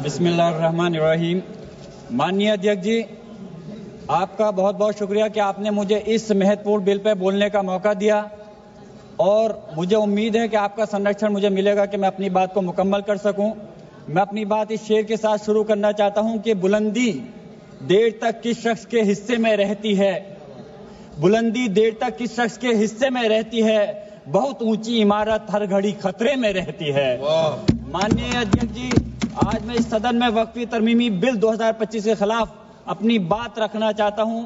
बिस्मिल्लाहिर्रहमानिर्रहीम। माननीय अध्यक्ष जी, आपका बहुत बहुत शुक्रिया कि आपने मुझे इस महत्वपूर्ण बिल पर बोलने का मौका दिया और मुझे उम्मीद है कि आपका संरक्षण मुझे मिलेगा कि मैं अपनी बात को मुकम्मल कर सकूं। मैं अपनी बात इस शेर के साथ शुरू करना चाहता हूं कि बुलंदी देर तक किस शख्स के हिस्से में रहती है, बुलंदी देर तक किस शख्स के हिस्से में रहती है, बहुत ऊंची इमारत हर घड़ी खतरे में रहती है। माननीय अध्यक्ष जी, आज मैं इस सदन में वक्फी तरमीमी बिल 2025 के खिलाफ अपनी बात रखना चाहता हूं।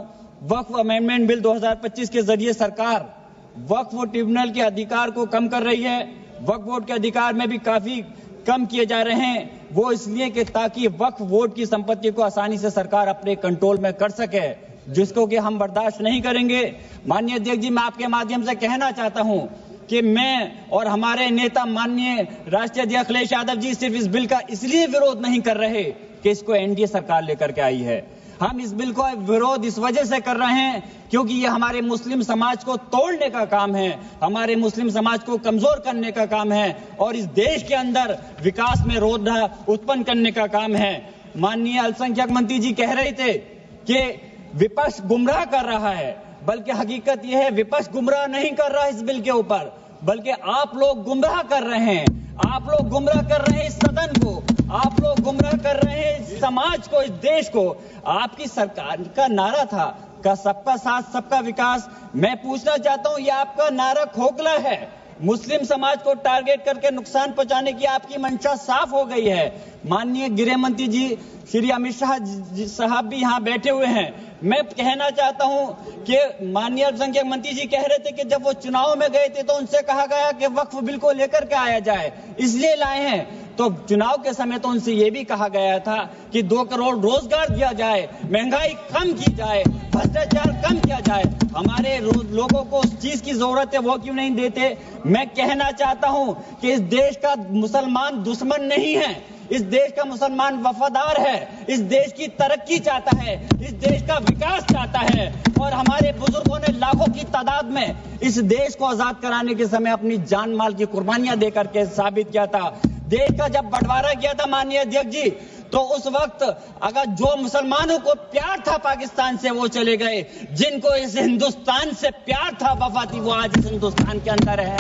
वक्फ अमेंडमेंट बिल 2025 के जरिए सरकार वक्फ ट्रिब्यूनल के अधिकार को कम कर रही है। वक्फ बोर्ड के अधिकार में भी काफी कम किए जा रहे हैं। वो इसलिए कि ताकि वक्फ बोर्ड की संपत्ति को आसानी से सरकार अपने कंट्रोल में कर सके, जिसको कि हम बर्दाश्त नहीं करेंगे। माननीय अध्यक्ष जी, मैं आपके माध्यम से कहना चाहता हूं कि मैं और हमारे नेता माननीय राष्ट्रीय अध्यक्ष अखिलेश यादव जी सिर्फ इस बिल का इसलिए विरोध नहीं कर रहे कि इसको एनडीए सरकार लेकर के आई है। हम इस बिल का विरोध इस वजह से कर रहे हैं क्योंकि ये हमारे मुस्लिम समाज को तोड़ने का काम है, हमारे मुस्लिम समाज को कमजोर करने का काम है और इस देश के अंदर विकास में रोधा उत्पन्न करने का काम है। माननीय अल्पसंख्यक मंत्री जी कह रहे थे कि विपक्ष गुमराह कर रहा है, बल्कि हकीकत यह है विपक्ष गुमराह नहीं कर रहा इस बिल के ऊपर, बल्कि आप लोग गुमराह कर रहे हैं। आप लोग गुमराह कर रहे हैं इस सदन को, आप लोग गुमराह कर रहे हैं इस समाज को, इस देश को। आपकी सरकार का नारा था का सबका साथ सबका विकास। मैं पूछना चाहता हूं, ये आपका नारा खोखला है। मुस्लिम समाज को टारगेट करके नुकसान पहुंचाने की आपकी मंशा साफ हो गई है। माननीय गृह मंत्री जी श्री अमित शाह साहब भी यहाँ बैठे हुए हैं। मैं कहना चाहता हूं कि माननीय अल्पसंख्यक मंत्री जी कह रहे थे कि जब वो चुनाव में गए थे तो उनसे कहा गया कि वक्फ बिल को लेकर के आया जाए, इसलिए लाए हैं। तो चुनाव के समय तो उनसे ये भी कहा गया था कि 2 करोड़ रोजगार दिया जाए, महंगाई कम की जाए, भ्रष्टाचार कम किया जाए। हमारे लोगों को उस चीज की जरूरत है, वो क्यों नहीं देते? मैं कहना चाहता हूं कि इस देश का मुसलमान दुश्मन नहीं है, इस देश का मुसलमान वफादार है, इस देश की तरक्की चाहता है, इस देश का विकास चाहता है। और हमारे बुजुर्गों ने लाखों की तादाद में इस देश को आजाद कराने के समय अपनी जान माल की कुर्बानियां देकर के साबित किया था। देश का जब बंटवारा किया था माननीय अध्यक्ष जी, तो उस वक्त अगर जो मुसलमानों को प्यार था पाकिस्तान से वो चले गए, जिनको इस हिंदुस्तान से प्यार था, वफा थी, वो आज इस हिंदुस्तान के अंदर है।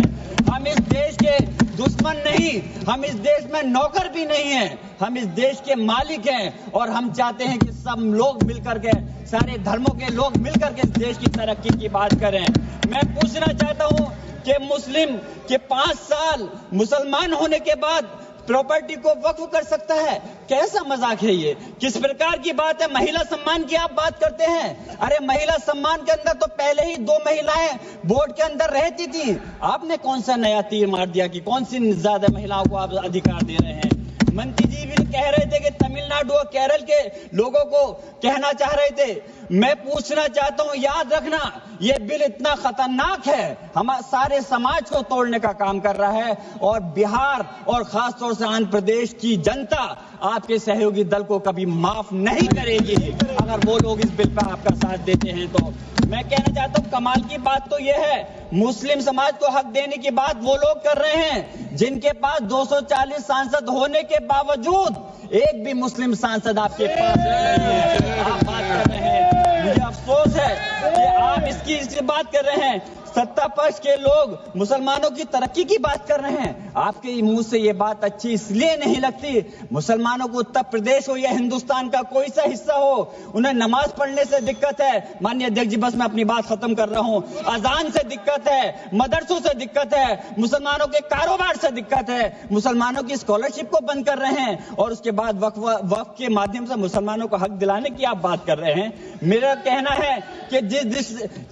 हम इस देश के दुश्मन नहीं, हम इस देश में नौकर भी नहीं हैं, हम इस देश के मालिक हैं और हम चाहते हैं कि सब लोग मिलकर के, सारे धर्मों के लोग मिलकर के इस देश की तरक्की की बात करें। मैं पूछना चाहता हूं कि मुस्लिम के 5 साल मुसलमान होने के बाद प्रॉपर्टी को वक्फ कर सकता है? कैसा मजाक है ये? किस प्रकार की बात है? महिला सम्मान की आप बात करते हैं। अरे महिला सम्मान के अंदर तो पहले ही 2 महिलाएं बोर्ड के अंदर रहती थी। आपने कौन सा नया तीर मार दिया कि कौन सी ज्यादा महिलाओं को आप अधिकार दे रहे हैं? मंत्री जी भी कह रहे थे कि तमिलनाडु और केरल के लोगों को कहना चाह रहे थे। मैं पूछना चाहता हूं, याद रखना ये बिल इतना खतरनाक है, हमारे सारे समाज को तोड़ने का काम कर रहा है और बिहार और खासतौर से आंध्र प्रदेश की जनता आपके सहयोगी दल को कभी माफ नहीं करेगी अगर वो लोग इस बिल पर आपका साथ देते हैं। तो मैं कहना चाहता हूं, कमाल की बात तो यह है, मुस्लिम समाज को हक देने की बात वो लोग कर रहे हैं जिनके पास 240 सांसद होने के बावजूद एक भी मुस्लिम सांसद आपके पास नहीं है। आप बात कर रहे हैं, मुझे अफसोस है कि आप इसकी बात कर रहे हैं। सत्ता पक्ष के लोग मुसलमानों की तरक्की की बात कर रहे हैं। आपके मुंह से ये बात अच्छी इसलिए नहीं लगती, मुसलमानों को उत्तर प्रदेश हो या हिंदुस्तान का कोई सा हिस्सा हो, उन्हें नमाज पढ़ने से दिक्कत है। माननीय अध्यक्ष जी, बस मैं अपनी बात खत्म कर रहा हूं। अजान से दिक्कत है, मदरसों से दिक्कत है, मुसलमानों के कारोबार से दिक्कत है, मुसलमानों की स्कॉलरशिप को बंद कर रहे हैं और उसके बाद वक्फ के माध्यम से मुसलमानों को हक दिलाने की आप बात कर रहे हैं। मेरा कहना है कि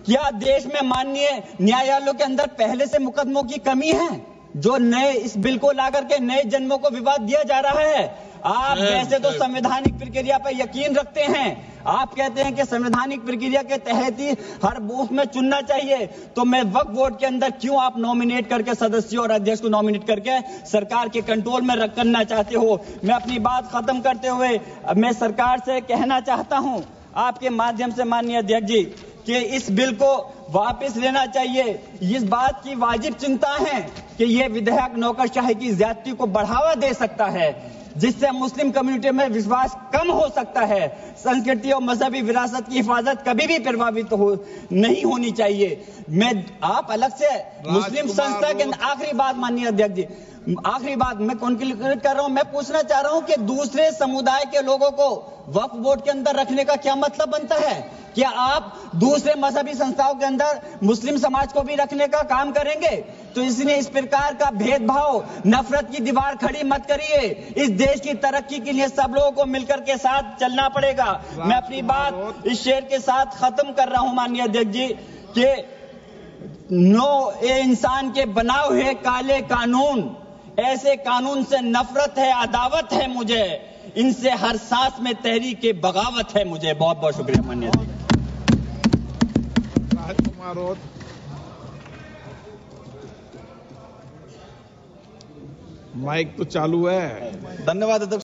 क्या देश में माननीय न्यायालयों के अंदर पहले से मुकदमों की कमी है जो नए इस बिल को लाकर के नए जन्मों को विवाद दिया जा रहा है? आप वैसे तो संवैधानिक प्रक्रिया पर यकीन रखते हैं, आप कहते हैं कि संवैधानिक प्रक्रिया के तहत ही हर बूथ में चुनना चाहिए, तो मैं वक्फ बोर्ड के अंदर क्यों आप नॉमिनेट करके सदस्यों और अध्यक्ष को नॉमिनेट करके सरकार के कंट्रोल में रखना चाहते हो? मैं अपनी बात खत्म करते हुए मैं सरकार से कहना चाहता हूं आपके माध्यम से माननीय अध्यक्ष जी कि इस बिल को वापस लेना चाहिए। इस बात की वाजिब चिंता है कि यह विधेयक नौकरशाही की ज्यादती को बढ़ावा दे सकता है। जिससे मुस्लिम कम्युनिटी में विश्वास कम हो सकता है। संस्कृति और मजहबी विरासत की हिफाजत कभी भी प्रभावित नहीं होनी चाहिए। आप अलग से मुस्लिम संस्था के आखिरी बात माननीय अध्यक्ष जी, आखिरी बात मैं कंक्लूड कर रहा हूं। मैं पूछना चाह रहा हूं कि दूसरे समुदाय के लोगों को वक्फ बोर्ड के अंदर रखने का क्या मतलब बनता है? क्या आप दूसरे मजहबी संस्थाओं के अंदर मुस्लिम समाज को भी रखने का काम करेंगे? तो इसलिए इस प्रकार का भेदभाव, नफरत की दीवार खड़ी मत करिए। इस देश की तरक्की के लिए सब लोगों को मिलकर के साथ चलना पड़ेगा। मैं अपनी बात इस शेर के साथ खत्म कर रहा हूं माननीय अध्यक्ष जी कि ये इंसान के बनाए हुए काले कानून, ऐसे कानून से नफरत है, अदावत है मुझे, इनसे हर सांस में तहरीक बगावत है मुझे। बहुत बहुत शुक्रिया माननीय राजकुमार राउत। माइक तो चालू है। धन्यवाद अध्यक्ष।